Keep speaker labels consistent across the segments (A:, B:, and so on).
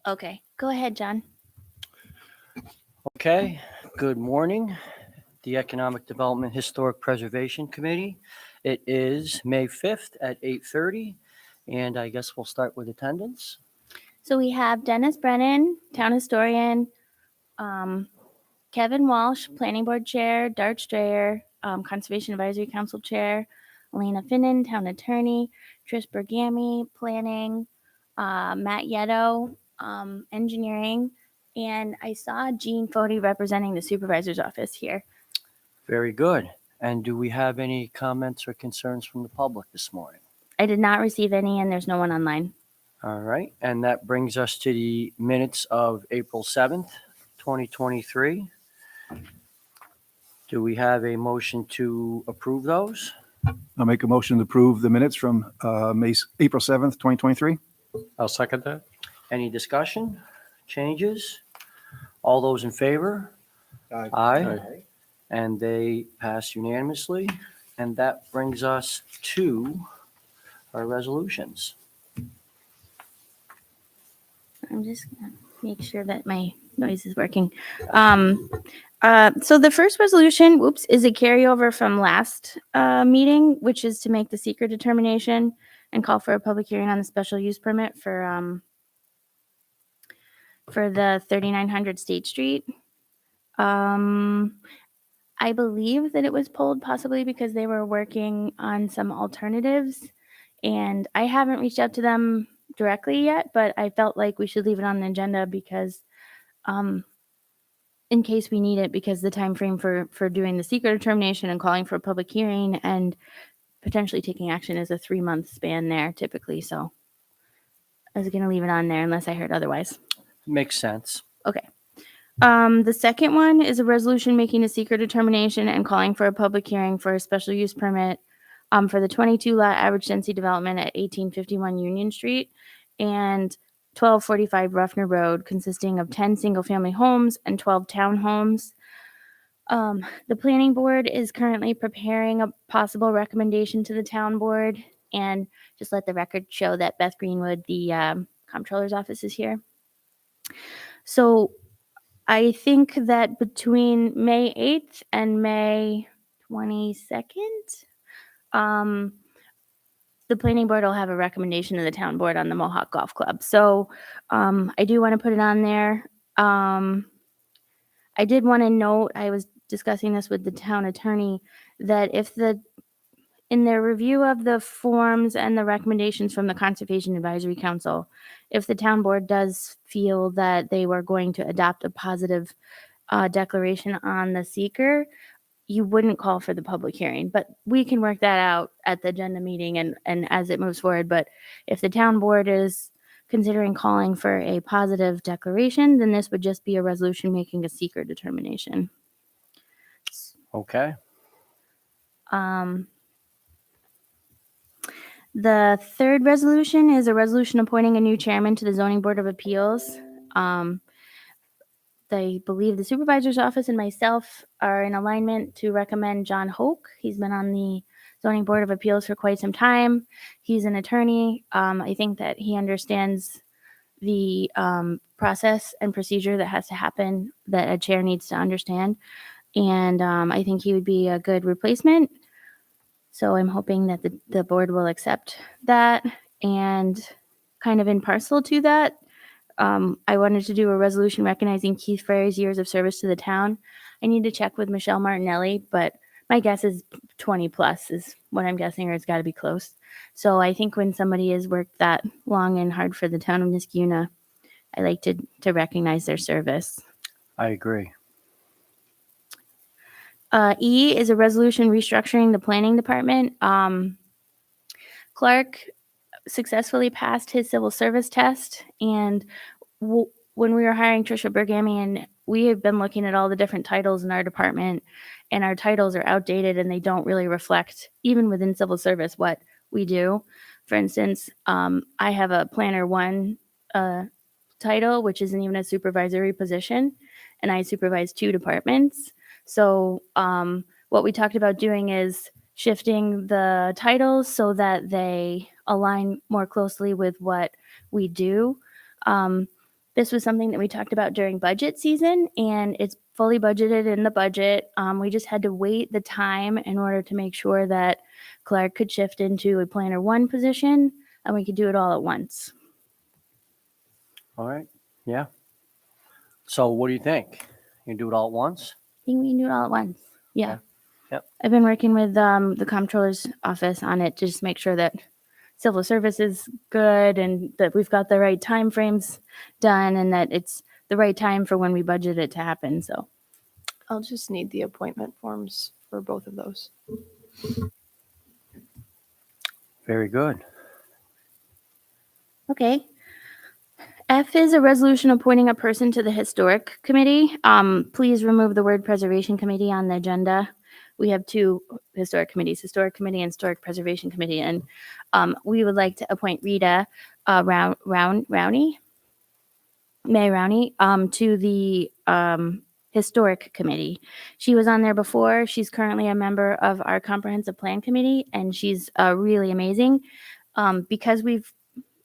A: Okay, go ahead, John.
B: Okay, good morning. The Economic Development Historic Preservation Committee. It is May 5th at 8:30, and I guess we'll start with attendance.
A: So we have Dennis Brennan, town historian, Kevin Walsh, planning board chair, Dart Strayer, conservation advisory council chair, Elena Finnan, town attorney, Trish Bergami, planning, Matt Yetto, engineering, and I saw Jean Fody representing the supervisor's office here.
B: Very good. And do we have any comments or concerns from the public this morning?
A: I did not receive any, and there's no one online.
B: All right, and that brings us to the minutes of April 7th, 2023. Do we have a motion to approve those?
C: I'll make a motion to approve the minutes from April 7th, 2023.
D: I'll second that.
B: Any discussion, changes? All those in favor? Aye. And they pass unanimously. And that brings us to our resolutions.
A: I'm just gonna make sure that my noise is working. So the first resolution, is a carryover from last meeting, which is to make the secret determination and call for a public hearing on the special use permit for the 3900 State Street. I believe that it was pulled possibly because they were working on some alternatives, and I haven't reached out to them directly yet, but I felt like we should leave it on the agenda because in case we need it, because the time frame for doing the secret determination and calling for a public hearing and potentially taking action is a 3-month span there typically. So I was going to leave it on there unless I heard otherwise.
B: Makes sense.
A: Okay. The second one is a resolution making a secret determination and calling for a public hearing for a special use permit for the 22 lot average density development at 1851 Union Street and 1245 Ruffner Road, consisting of 10 single family homes and 12 townhomes. The planning board is currently preparing a possible recommendation to the town board, and just let the record show that Beth Greenwood, the comptroller's office, is here. So I think that between May 8th and May 22nd, the planning board will have a recommendation to the town board on the Mohawk Golf Club. So I do want to put it on there. I did want to note, I was discussing this with the town attorney, that if in their review of the forms and the recommendations from the Conservation Advisory Council, if the town board does feel that they were going to adopt a positive declaration on the seeker, you wouldn't call for the public hearing, but we can work that out at the agenda meeting and as it moves forward. But if the town board is considering calling for a positive declaration, then this would just be a resolution making a seeker determination.
B: Okay.
A: The third resolution is a resolution appointing a new chairman to the Zoning Board of Appeals. I believe the supervisor's office and myself are in alignment to recommend John Hoke. He's been on the Zoning Board of Appeals for quite some time. He's an attorney. I think that he understands the process and procedure that has to happen, that a chair needs to understand. And I think he would be a good replacement. So I'm hoping that the board will accept that. And kind of in parcel to that, I wanted to do a resolution recognizing Keith Frey's years of service to the town. I need to check with Michelle Martinelli, but my guess is 20 plus is what I'm guessing, or it's got to be close. So I think when somebody has worked that long and hard for the town of Niskuna, I like to recognize their service.
B: I agree.
A: E is a resolution restructuring the planning department. Clark successfully passed his civil service test, and when we were hiring Trisha Bergami, and we have been looking at all the different titles in our department, and our titles are outdated and they don't really reflect, even within civil service, what we do. For instance, I have a planner 1 title, which isn't even a supervisory position, and I supervise 2 departments. So what we talked about doing is shifting the titles so that they align more closely with what we do. This was something that we talked about during budget season, and it's fully budgeted in the budget. We just had to wait the time in order to make sure that Clark could shift into a planner one position, and we could do it all at once.
B: All right, yeah. So what do you think? You do it all at once?
A: I think we can do it all at once. Yeah.
B: Okay. Yep.
A: I've been working with the comptroller's office on it to just make sure that civil service is good and that we've got the right time frames done and that it's the right time for when we budget it to happen. So
D: I'll just need the appointment forms for both of those.
B: Very good.
A: okay. F is a resolution appointing a person to the historic committee. Please remove the word preservation committee on the agenda. We have two historic committees, historic committee and historic preservation committee. And we would like to appoint Rita Rowney, May Rowney, to the historic committee. She was on there before. She's currently a member of our comprehensive plan committee, and she's really amazing. Because we've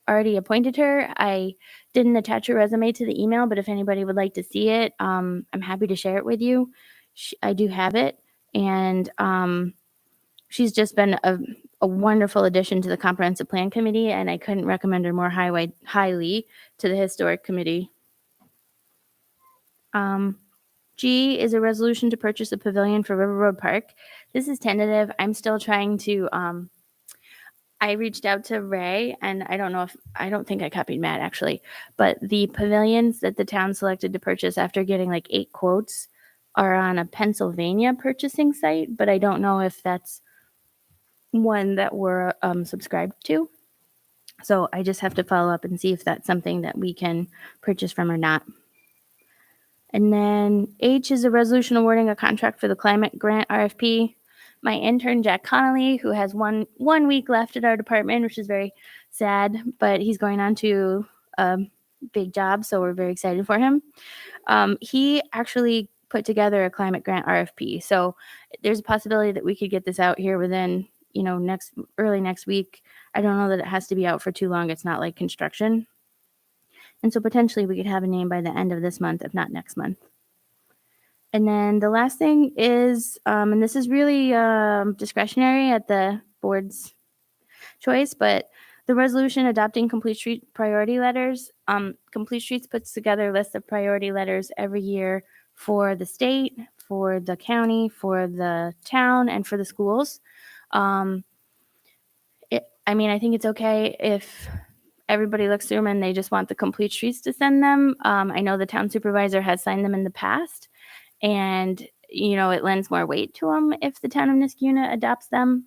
A: already appointed her, I didn't attach her resume to the email, but if anybody would like to see it, I'm happy to share it with you. I do have it, and she's just been a wonderful addition to the comprehensive plan committee, and I couldn't recommend her more highly to the historic committee. G is a resolution to purchase a pavilion for River Road Park. This is tentative. I'm still trying to, I reached out to Ray, and I don't think I copied Matt actually, but the pavilions that the town selected to purchase after getting like 8 quotes are on a Pennsylvania purchasing site, but I don't know if that's one that we're subscribed to. So I just have to follow up and see if that's something that we can purchase from or not. And then H is a resolution awarding a contract for the climate grant RFP. My intern, Jack Connolly, who has one week left at our department, which is very sad, but he's going on to a big job, so we're very excited for him. He actually put together a climate grant RFP. So there's a possibility that we could get this out here within, early next week. I don't know that it has to be out for too long. It's not like construction. And so potentially we could have a name by the end of this month, if not next month. And then the last thing is, and this is really discretionary at the board's choice, but the resolution adopting Complete Street priority letters. Complete Streets puts together a list of priority letters every year for the state, for the county, for the town, and for the schools. I think it's okay if everybody looks through them and they just want the Complete Streets to send them. I know the town supervisor has signed them in the past, and it lends more weight to them if the town of Niskuna adopts them,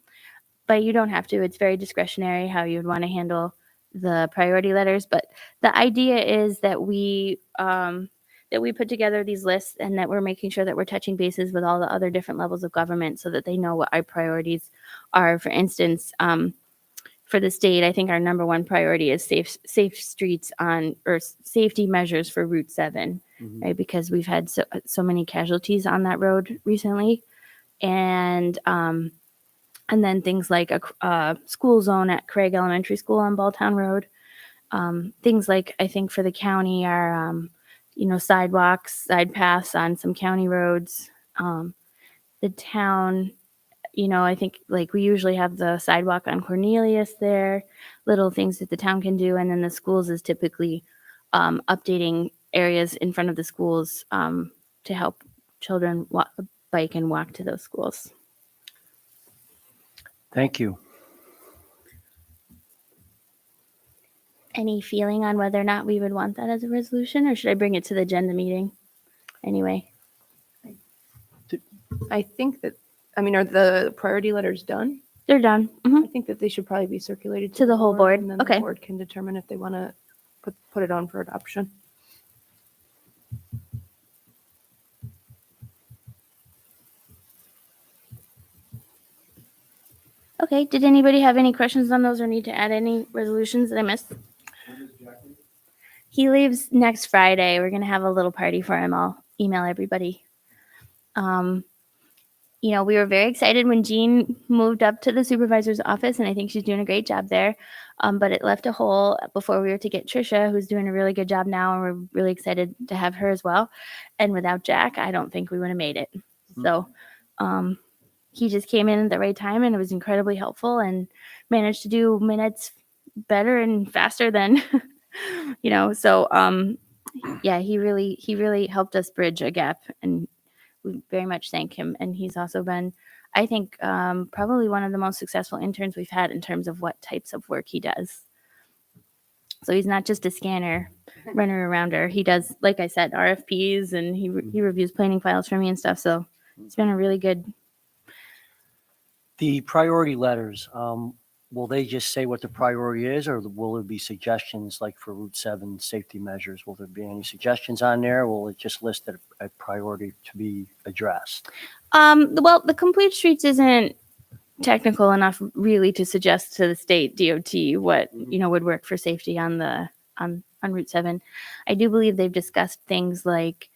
A: but you don't have to. It's very discretionary how you'd want to handle the priority letters. But the idea is that we put together these lists and that we're making sure that we're touching bases with all the other different levels of government so that they know what our priorities are. For instance, for the state, I think our number one priority is safe streets or safety measures for Route 7, right? Because we've had so many casualties on that road recently. And then things like a school zone at Craig Elementary School on Balltown Road. Things like, I think for the county are, sidewalks, side paths on some county roads. The town, I think like we usually have the sidewalk on Cornelius there, little things that the town can do. And then the schools is typically updating areas in front of the schools to help children bike and walk to those schools.
B: Thank you.
A: Any feeling on whether or not we would want that as a resolution, or should I bring it to the agenda meeting anyway?
D: I think that, are the priority letters done?
A: They're done. Mhm.
D: I think that they should probably be circulated
A: To the whole board?
D: and then
A: Okay.
D: the board can determine if they want to put it on for adoption.
A: Okay, did anybody have any questions on those or need to add any resolutions that I missed? He leaves next Friday. We're going to have a little party for him. I'll email everybody. you know, we were very excited when Jean moved up to the supervisor's office, and I think she's doing a great job there. But it left a hole before we were to get Trisha, who's doing a really good job now, and we're really excited to have her as well. And without Jack, I don't think we would have made it. So he just came in at the right time, and it was incredibly helpful, and managed to do minutes better and faster than, you know. So yeah, he really helped us bridge a gap, and we very much thank him. And he's also been, I think, probably one of the most successful interns we've had in terms of what types of work he does. So he's not just a scanner, runner arounder. He does, like I said, RFPs, and he reviews planning files for me and stuff. So it's been a really good.
B: The priority letters, will they just say what the priority is, or will there be suggestions like for Route 7 safety measures? Will there be any suggestions on there? Or will it just list a priority to be addressed?
A: Well, the Complete Streets isn't technical enough really to suggest to the state DOT what, you know, would work for safety on the on Route 7. I do believe they've discussed things like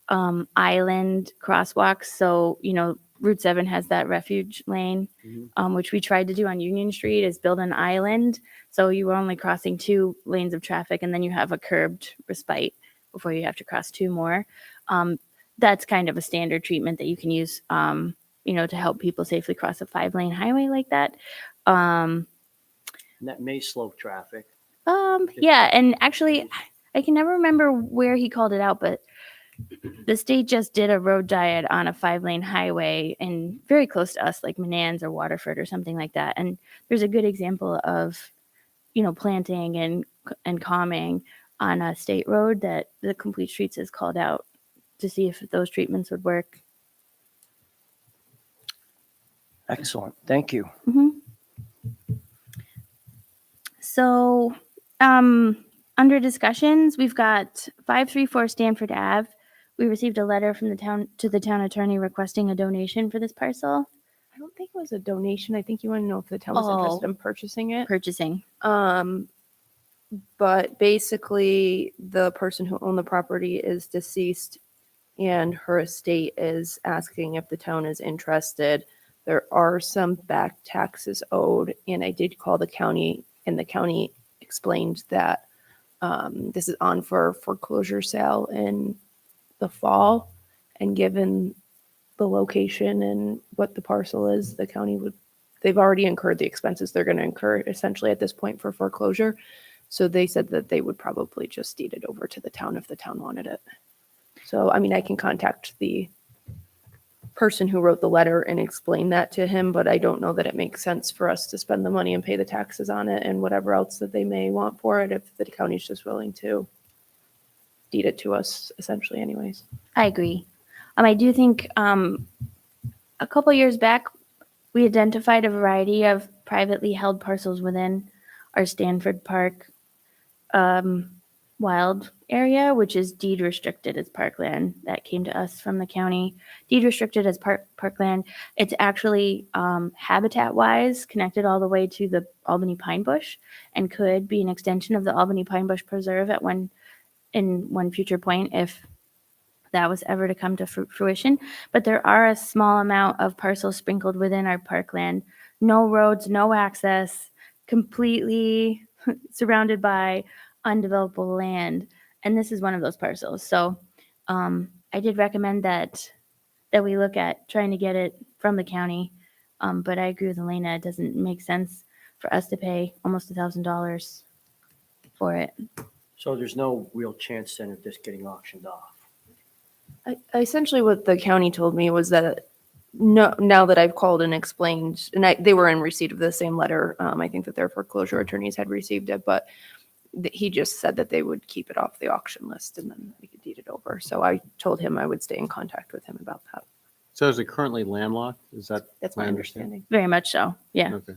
A: island crosswalks. So, you know, Route 7 has that refuge lane, which we tried to do on Union Street, is build an island. So you were only crossing 2 lanes of traffic, and then you have a curbed respite before you have to cross 2 more. That's kind of a standard treatment that you can use, you know, to help people safely cross a 5-lane highway like that.
B: And that may slow traffic.
A: Yeah, and actually, I can never remember where he called it out, but the state just did a road diet on a 5-lane highway and very close to us, like Manans or Waterford or something like that. And there's a good example of, you know, planting and calming on a state road that the Complete Streets has called out to see if those treatments would work.
B: Excellent. Thank you.
A: So, under discussions, we've got 534 Stanford Ave. We received a letter from the town attorney requesting a donation for this parcel.
D: I don't think it was a donation. I think you want to know if the town was interested in purchasing it.
A: Purchasing.
D: But basically, the person who owned the property is deceased, and her estate is asking if the town is interested. There are some back taxes owed, and I did call the county, and the county explained that this is on for foreclosure sale in the fall, and given the location and what the parcel is, the county they've already incurred the expenses they're going to incur essentially at this point for foreclosure. So they said that they would probably just deed it over to the town if the town wanted it. So, I mean, I can contact the person who wrote the letter and explain that to him, but I don't know that it makes sense for us to spend the money and pay the taxes on it and whatever else that they may want for it if the county's just willing to deed it to us essentially anyways.
A: I agree. I do think a couple years back, we identified a variety of privately held parcels within our Stanford Park wild area, which is deed restricted as parkland. That came to us from the county. Deed restricted as parkland. It's actually habitat-wise connected all the way to the Albany Pine Bush, and could be an extension of the Albany Pine Bush Preserve at one future point if that was ever to come to fruition. But there are a small amount of parcels sprinkled within our parkland. No roads, no access, completely surrounded by undevelopable land. And this is one of those parcels. So I did recommend that we look at trying to get it from the county. But I agree with Elena, it doesn't make sense for us to pay almost $1,000 for it.
B: So there's no real chance then of this getting auctioned off.
D: Essentially what the county told me was that no, now that I've called and explained, and they were in receipt of the same letter. I think that their foreclosure attorneys had received it, but he just said that they would keep it off the auction list and then we could deed it over. So I told him I would stay in contact with him about that.
E: So is it currently landlocked? Is that
D: That's my understanding.
A: Very much so. Yeah.
E: Okay.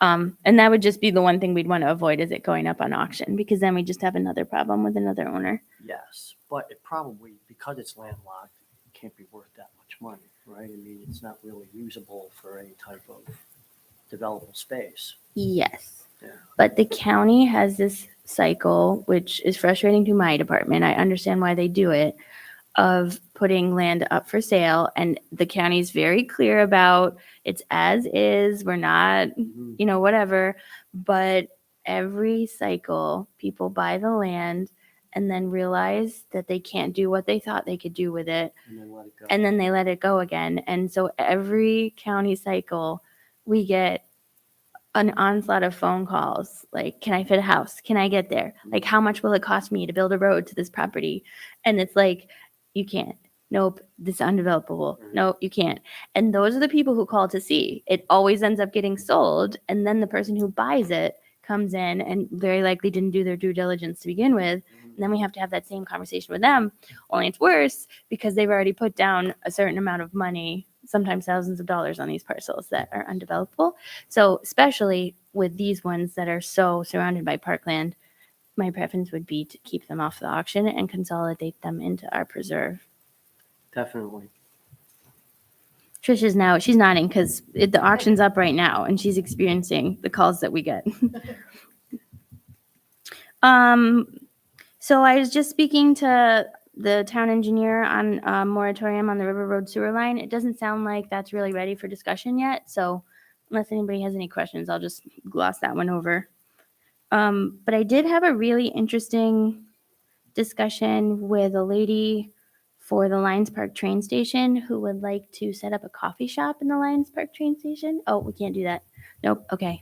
A: And that would just be the one thing we'd want to avoid, is it going up on auction, because then we just have another problem with another owner.
B: Yes, but it probably, because it's landlocked, it can't be worth that much money, right? I mean, it's not really usable for any type of developable space.
A: Yes.
B: Yeah.
A: But the county has this cycle, which is frustrating to my department. I understand why they do it, of putting land up for sale, and the county's very clear about it's as is. We're not, whatever. But every cycle, people buy the land and then realize that they can't do what they thought they could do with it,
B: And then let it go.
A: and then they let it go again. And so every county cycle, we get an onslaught of phone calls like, can I fit a house? Can I get there? Like, how much will it cost me to build a road to this property? And it's like, you can't. Nope, this is undevelopable. Nope, you can't. And those are the people who call to see. It always ends up getting sold, and then the person who buys it comes in and very likely didn't do their due diligence to begin with. And then we have to have that same conversation with them. Only it's worse because they've already put down a certain amount of money, sometimes thousands of dollars, on these parcels that are undevelopable. So especially with these ones that are so surrounded by parkland, my preference would be to keep them off the auction and consolidate them into our preserve.
B: Definitely.
A: Trisha's now, she's nodding because the auction's up right now and she's experiencing the calls that we get. So I was just speaking to the town engineer on a moratorium on the River Road sewer line. It doesn't sound like that's really ready for discussion yet. So unless anybody has any questions, I'll just gloss that one over. But I did have a really interesting discussion with a lady for the Lions Park train station who would like to set up a coffee shop in the Lions Park train station. Oh, we can't do that. Nope. Okay.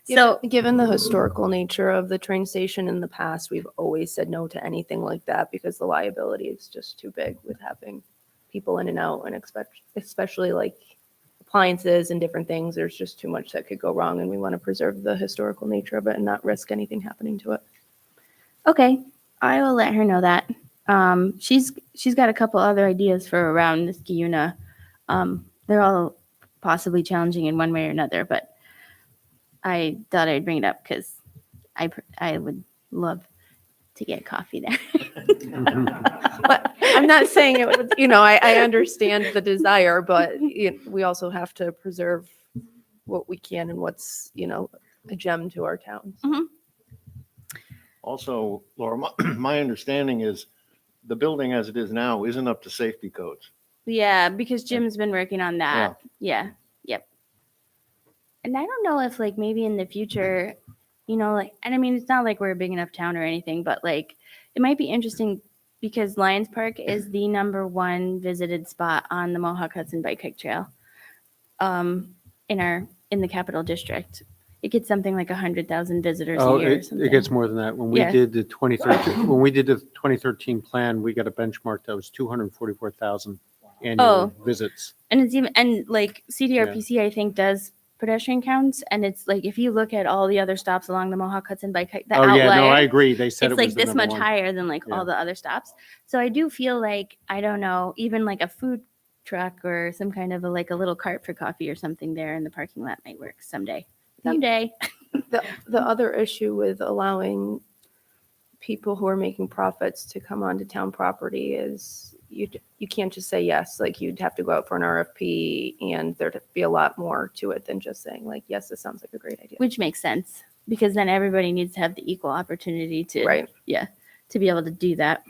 A: So
D: given the historical nature of the train station in the past, we've always said no to anything like that because the liability is just too big with having people in and out, and especially like appliances and different things. There's just too much that could go wrong, and we want to preserve the historical nature of it and not risk anything happening to it.
A: okay, I will let her know that. She's got a couple other ideas for around this Niskayuna. They're all possibly challenging in one way or another, but I thought I'd bring it up because I would love to get coffee there.
D: But I'm not saying it was, I understand the desire, but we also have to preserve what we can and what's, a gem to our towns.
F: Also, Laura, my understanding is the building as it is now isn't up to safety codes.
A: Yeah, because Jim's been working on that. Yeah. Yep. And I don't know if like maybe in the future, and I mean, it's not like we're a big enough town or anything, but like it might be interesting because Lions Park is the #1 visited spot on the Mohawk Hudson Bike Hike Trail in the Capital District. It gets something like 100,000 visitors a year or something.
E: It gets more than that. When we
A: Yeah.
E: did the 2013 plan, we got a benchmark that was 244,000 annual visits.
A: And it's even, and like CDRPC, I think, does pedestrian counts. And it's like, if you look at all the other stops along the Mohawk Hudson Bike Hike, the
E: Oh, yeah, no,
A: outlier,
E: I agree. They said
A: it's
E: it was
A: like
E: the
A: this
E: number
A: much
E: one.
A: higher than like
E: Yeah.
A: all the other stops. So I do feel like, I don't know, even like a food truck or some kind of a little cart for coffee or something there in the parking lot might work someday. Someday.
D: The other issue with allowing people who are making profits to come onto town property is you can't just say yes. Like you'd have to go out for an RFP, and there'd be a lot more to it than just saying like, yes, this sounds like a great idea.
A: Which makes sense because then everybody needs to have the equal opportunity to,
D: Right.
A: to be able to do that.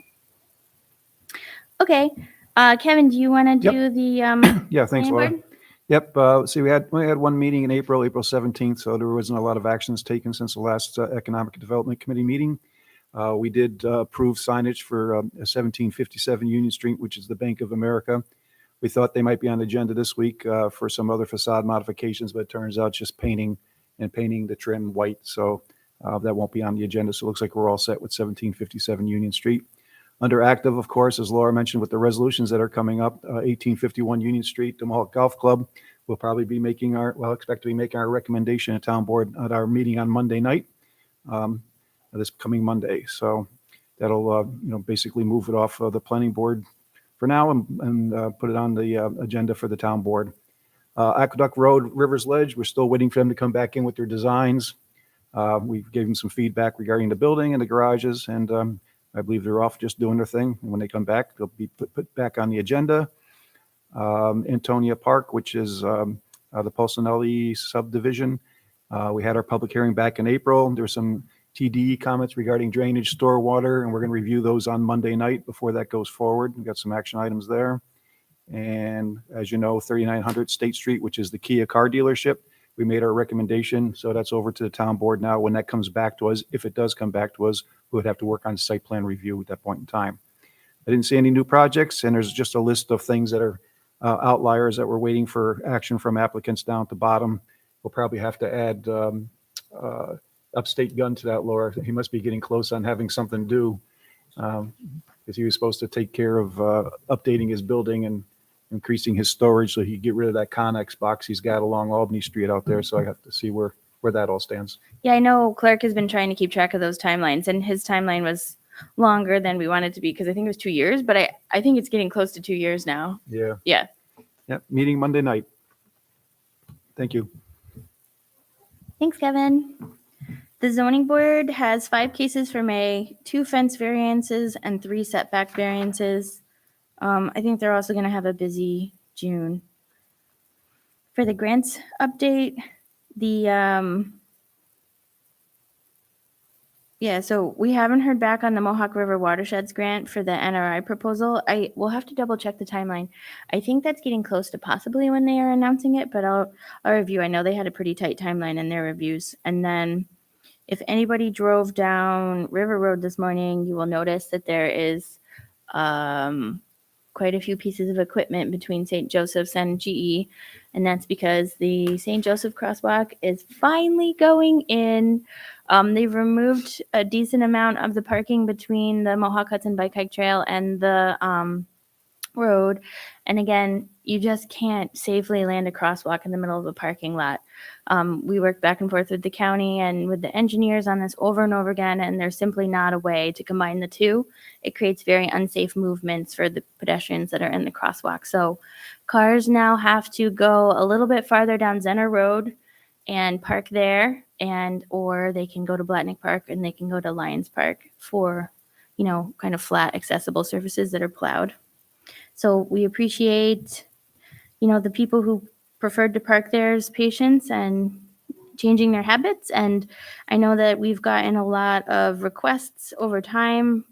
A: Okay. Kevin, do you want to
C: Yep.
A: do the
C: Yeah, thanks,
A: planning
C: Laura.
A: board?
C: Yep. See, we had one meeting in April 17th, so there wasn't a lot of actions taken since the last Economic Development Committee meeting. We did approve signage for 1757 Union Street, which is the Bank of America. We thought they might be on the agenda this week for some other facade modifications, but it turns out just painting the trim white. So that won't be on the agenda. So it looks like we're all set with 1757 Union Street. Under active, of course, as Laura mentioned, with the resolutions that are coming up, 1851 Union Street, the Mohawk Golf Club will probably be expect to be making our recommendation at town board at our meeting on Monday night, this coming Monday. So that'll, basically move it off the planning board for now and put it on the agenda for the town board. Aqueduct Road, Rivers Ledge, we're still waiting for them to come back in with their designs. We gave them some feedback regarding the building and the garages, and I believe they're off just doing their thing. And when they come back, they'll be put back on the agenda. Antonia Park, which is the Pulcinelli subdivision. We had our public hearing back in April. There were some TDE comments regarding drainage, stormwater, and we're going to review those on Monday night before that goes forward. We've got some action items there. And as you know, 3900 State Street, which is the Kia car dealership, we made our recommendation. So that's over to the town board now. When that comes back to us, if it does come back to us, we would have to work on site plan review at that point in time. I didn't see any new projects, and there's just a list of things that are outliers that we're waiting for action from applicants down at the bottom. We'll probably have to add Upstate Gun to that, Laura. He must be getting close on having something due, because he was supposed to take care of updating his building and increasing his storage so he could get rid of that Connex box he's got along Albany Street out there. So I have to see where that all stands.
A: Yeah, I know Clark has been trying to keep track of those timelines, and his timeline was longer than we wanted to be because I think it was 2 years, but I think it's getting close to 2 years now.
C: Yeah.
A: Yeah.
C: Yep. Meeting Monday night. Thank you.
A: Thanks, Kevin. The zoning board has 5 cases for May, 2 fence variances and 3 setback variances. I think they're also going to have a busy June. For the grants update, so we haven't heard back on the Mohawk River Watersheds grant for the NRI proposal. We'll have to double check the timeline. I think that's getting close to possibly when they are announcing it, but I'll review. I know they had a pretty tight timeline in their reviews. And then if anybody drove down River Road this morning, you will notice that there is quite a few pieces of equipment between St. Joseph's and GE, and that's because the St. Joseph crosswalk is finally going in. They've removed a decent amount of the parking between the Mohawk Hudson Bike Hike Trail and the road. And again, you just can't safely land a crosswalk in the middle of a parking lot. We worked back and forth with the county and with the engineers on this over and over again, and there's simply not a way to combine the two. It creates very unsafe movements for the pedestrians that are in the crosswalk. So cars now have to go a little bit farther down Zenner Road and park there, or they can go to Blatnick Park and they can go to Lions Park for, kind of flat accessible surfaces that are plowed. So we appreciate, the people who preferred to park there's patience and changing their habits. And I know that we've gotten a lot of requests over time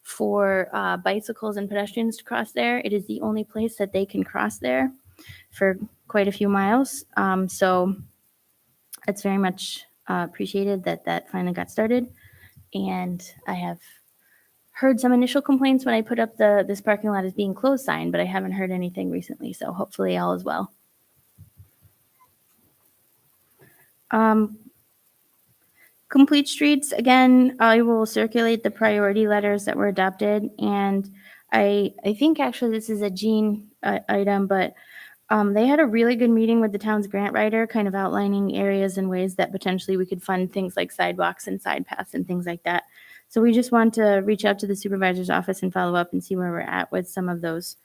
A: for bicycles and pedestrians to cross there. It is the only place that they can cross there for quite a few miles. So it's very much appreciated that finally got started. And I have heard some initial complaints when I put up this parking lot is being closed sign, but I haven't heard anything recently. So hopefully all is well. Complete streets, again, I will circulate the priority letters that were adopted. And I think actually this is a Jean item, but they had a really good meeting with the town's grant writer, kind of outlining areas and ways that potentially we could fund things like sidewalks and side paths and things like that. So we just want to reach out to the supervisor's office and follow up and see where we're at with some of those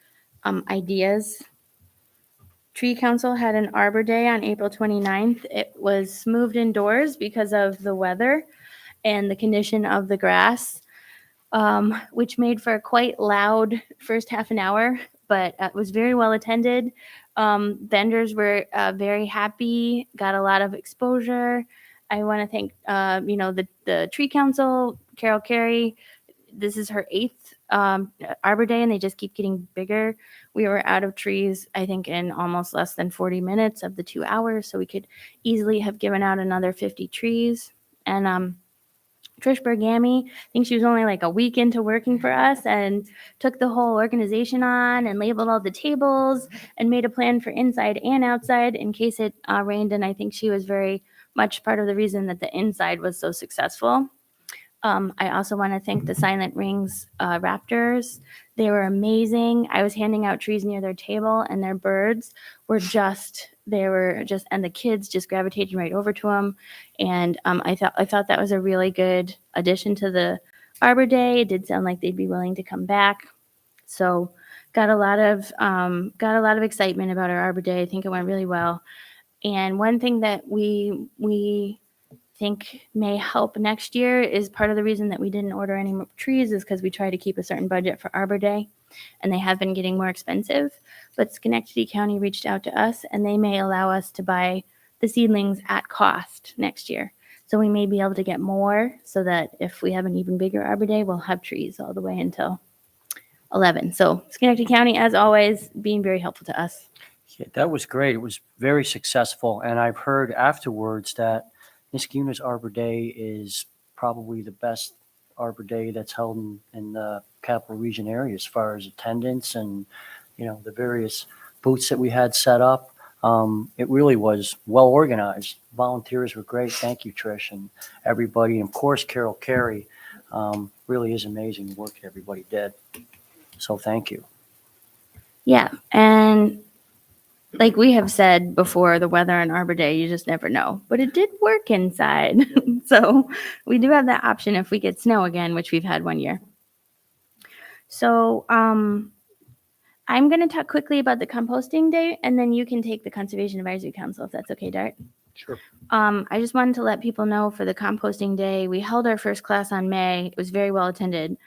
A: ideas. Tree Council had an Arbor Day on April 29th. It was moved indoors because of the weather and the condition of the grass, which made for a quite loud first half an hour, but it was very well attended. Vendors were very happy, got a lot of exposure. I want to thank, the Tree Council, Carol Carey. This is her 8th Arbor Day, and they just keep getting bigger. We were out of trees, I think, in almost less than 40 minutes of the 2 hours, so we could easily have given out another 50 trees. And Trish Bergami, I think she was only like a week into working for us and took the whole organization on and labeled all the tables and made a plan for inside and outside in case it rained. And I think she was very much part of the reason that the inside was so successful. I also want to thank the Silent Rings Raptors. They were amazing. I was handing out trees near their table, and their birds were and the kids just gravitated right over to them. And I thought that was a really good addition to the Arbor Day. It did sound like they'd be willing to come back. So got a lot of excitement about our Arbor Day. I think it went really well. And one thing that we think may help next year is part of the reason that we didn't order any more trees is because we try to keep a certain budget for Arbor Day, and they have been getting more expensive. But Schenectady County reached out to us, and they may allow us to buy the seedlings at cost next year. So we may be able to get more so that if we have an even bigger Arbor Day, we'll have trees all the way until 11. So Schenectady County, as always, being very helpful to us.
B: Yeah, that was great. It was very successful. And I've heard afterwards that Niskayuna's Arbor Day is probably the best Arbor Day that's held in the Capital Region area as far as attendance and, the various booths that we had set up. It really was well organized. Volunteers were great. Thank you, Trish, and everybody. And of course, Carol Carey. Really is amazing the work that everybody did. So thank you.
A: Yeah. And like we have said before, the weather on Arbor Day, you just never know. But it did work inside. So we do have that option if we get snow again, which we've had one year. So I'm going to talk quickly about the composting day, and then you can take the Conservation Advisory Council if that's okay, Dart.
E: Sure.
A: I just wanted to let people know for the composting day, we held our first class on May. It was very well attended.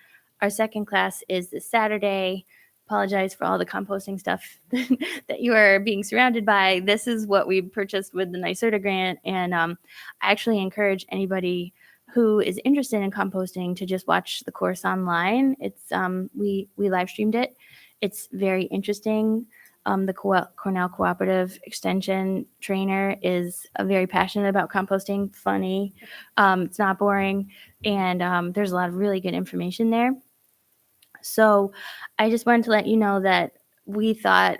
A: Our second class is this Saturday. Apologize for all the composting stuff that you are being surrounded by. This is what we purchased with the NYSERDA grant. And I actually encourage anybody who is interested in composting to just watch the course online. It's we live streamed it. It's very interesting. The Cornell Cooperative Extension trainer is very passionate about composting, funny. It's not boring. And there's a lot of really good information there. So I just wanted to let you know that we thought,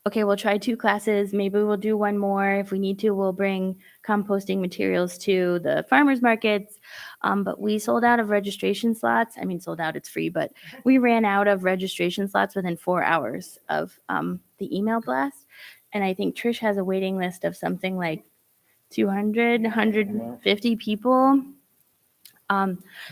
A: okay, we'll try 2 classes. Maybe we'll do one more. If we need to, we'll bring composting materials to the farmers markets. But we sold out of registration slots. I mean, sold out, it's free, but we ran out of registration slots within 4 hours of the email blast. And I think Trish has a waiting list of something like 200, 150 people.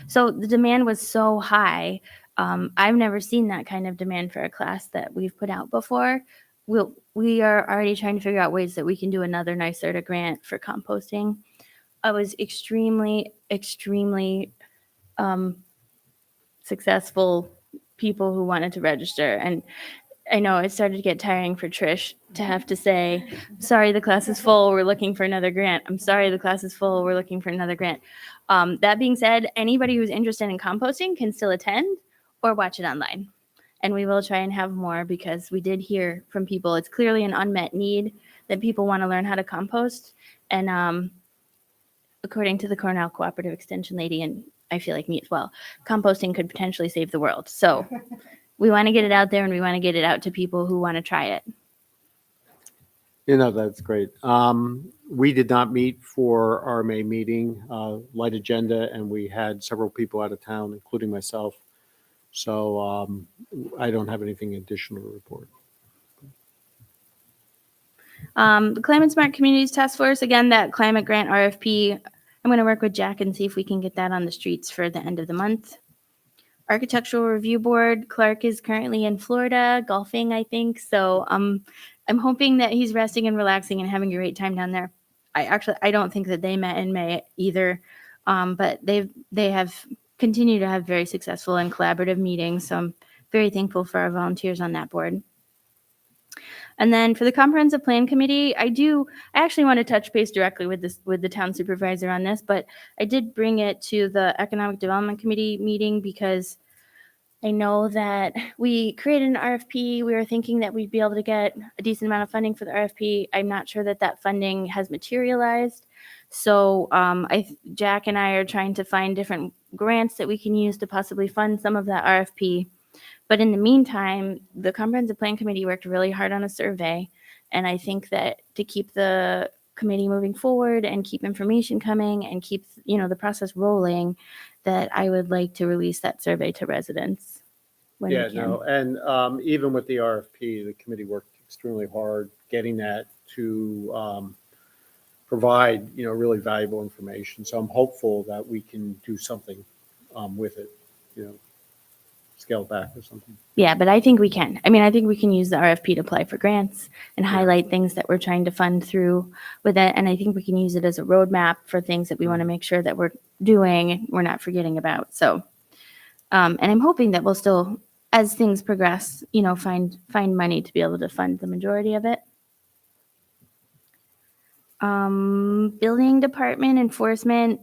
A: So the demand was so high. I've never seen that kind of demand for a class that we've put out before. We are already trying to figure out ways that we can do another NYSERDA grant for composting. I was extremely successful people who wanted to register. And I know it started to get tiring for Trish to have to say, sorry, the class is full. We're looking for another grant. I'm sorry, the class is full. We're looking for another grant. That being said, anybody who's interested in composting can still attend or watch it online. And we will try and have more because we did hear from people. It's clearly an unmet need that people want to learn how to compost. And according to the Cornell Cooperative Extension lady, and I feel like me as well, composting could potentially save the world. So we want to get it out there, and we want to get it out to people who want to try it.
E: That's great. We did not meet for our May meeting, light agenda, and we had several people out of town, including myself. So I don't have anything additional to report.
A: The Climate Smart Communities Task Force, again, that climate grant RFP, I'm going to work with Jack and see if we can get that on the streets for the end of the month. Architectural Review Board, Clark is currently in Florida, golfing, I think. So I'm hoping that he's resting and relaxing and having a great time down there. I don't think that they met in May either, but they have continued to have very successful and collaborative meetings. So I'm very thankful for our volunteers on that board. And then for the Comprehensive Plan Committee, I actually want to touch base directly with the town supervisor on this, but I did bring it to the Economic Development Committee meeting because I know that we created an RFP. We were thinking that we'd be able to get a decent amount of funding for the RFP. I'm not sure that funding has materialized. So Jack and I are trying to find different grants that we can use to possibly fund some of that RFP. But in the meantime, the Comprehensive Plan Committee worked really hard on a survey. And I think that to keep the committee moving forward and keep information coming and keep, the process rolling, that I would like to release that survey to residents when we can.
E: And even with the RFP, the committee worked extremely hard getting that to provide, really valuable information. So I'm hopeful that we can do something with it, scale back or something.
A: Yeah, but I think we can. I think we can use the RFP to apply for grants and highlight things that we're trying to fund through with it. And I think we can use it as a roadmap for things that we want to make sure that we're doing, we're not forgetting about. So, and I'm hoping that we'll still, as things progress, find money to be able to fund the majority of it. Building department enforcement,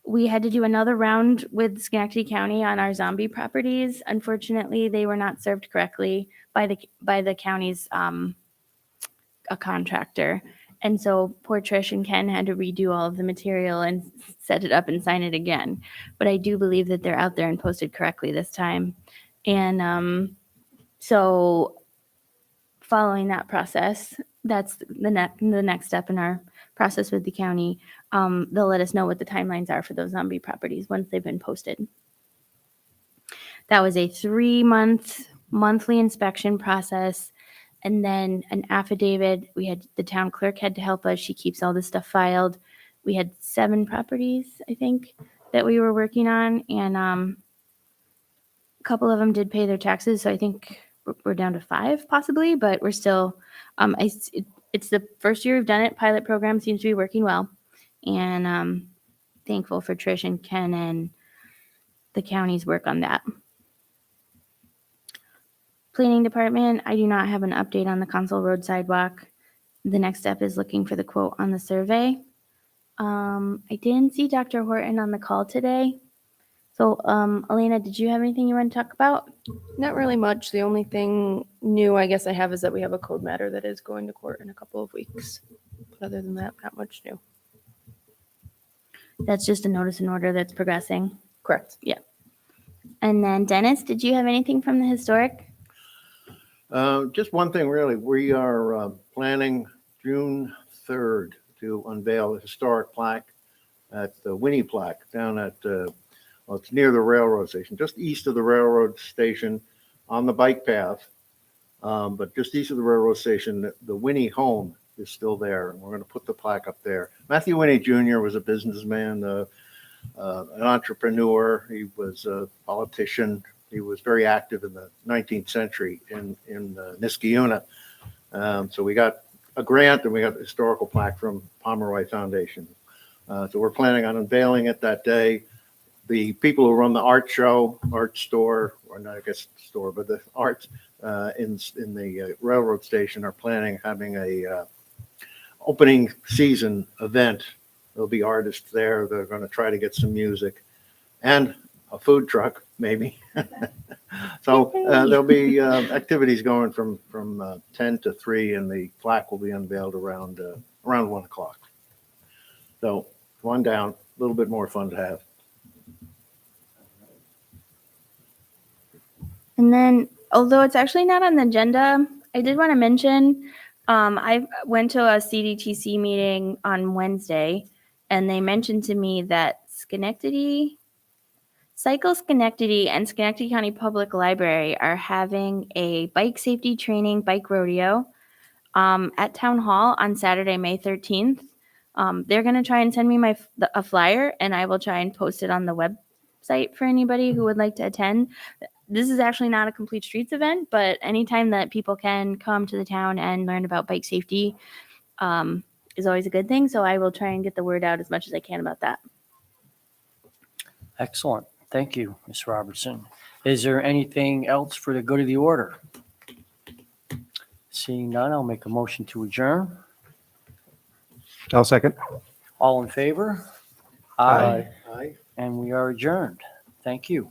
A: we had to do another round with Schenectady County on our zombie properties. Unfortunately, they were not served correctly by the county's a contractor. And so poor Trish and Ken had to redo all of the material and set it up and sign it again. But I do believe that they're out there and posted correctly this time. And so following that process, that's the next step in our process with the county. They'll let us know what the timelines are for those zombie properties once they've been posted. That was a 3-month monthly inspection process. And then an affidavit, we had the town clerk had to help us. She keeps all this stuff filed. We had 7 properties, I think, that we were working on. And a couple of them did pay their taxes. So I think we're down to 5 possibly, but we're still, it's the first year we've done it. Pilot program seems to be working well. And thankful for Trish and Ken and the county's work on that. Planning department, I do not have an update on the Council Road sidewalk. The next step is looking for the quote on the survey. I didn't see Dr. Horton on the call today. So, Elena, did you have anything you want to talk about?
D: Not really much. The only thing new I guess I have is that we have a code matter that is going to court in a couple of weeks. But other than that, not much new.
A: That's just a notice in order that's progressing.
D: Correct.
A: And then Dennis, did you have anything from the historic?
F: Just one thing, really. We are planning June 3rd to unveil a historic plaque at the Winnie plaque down at, well, it's near the railroad station, just east of the railroad station on the bike path. But just east of the railroad station, the Winnie home is still there. And we're going to put the plaque up there. Matthew Winnie Jr. was a businessman, an entrepreneur. He was a politician. He was very active in the 19th century in Niskayuna. So we got a grant and we got a historical plaque from Pomeroy Foundation. So we're planning on unveiling it that day. The people who run the art show, art store, or not, I guess store, but the arts in the railroad station are planning having a opening season event. There'll be artists there. They're going to try to get some music and a food truck, maybe. So there'll be activities going from 10 to 3, and the plaque will be unveiled around 1 o'clock. So come on down, a little bit more fun to have.
A: And then, although it's actually not on the agenda, I did want to mention, I went to a CDTC meeting on Wednesday, and they mentioned to me that Cycle Schenectady and Schenectady County Public Library are having a bike safety training bike rodeo at Town Hall on Saturday, May 13th. They're going to try and send me a flyer, and I will try and post it on the website for anybody who would like to attend. This is actually not a Complete Streets event, but anytime that people can come to the town and learn about bike safety is always a good thing. So I will try and get the word out as much as I can about that.
B: Excellent. Thank you, Ms. Robertson. Is there anything else for the good of the order? Seeing none, I'll make a motion to adjourn.
C: I'll second.
B: All in favor?
C: Aye.
F: Aye.
B: And we are adjourned. Thank you.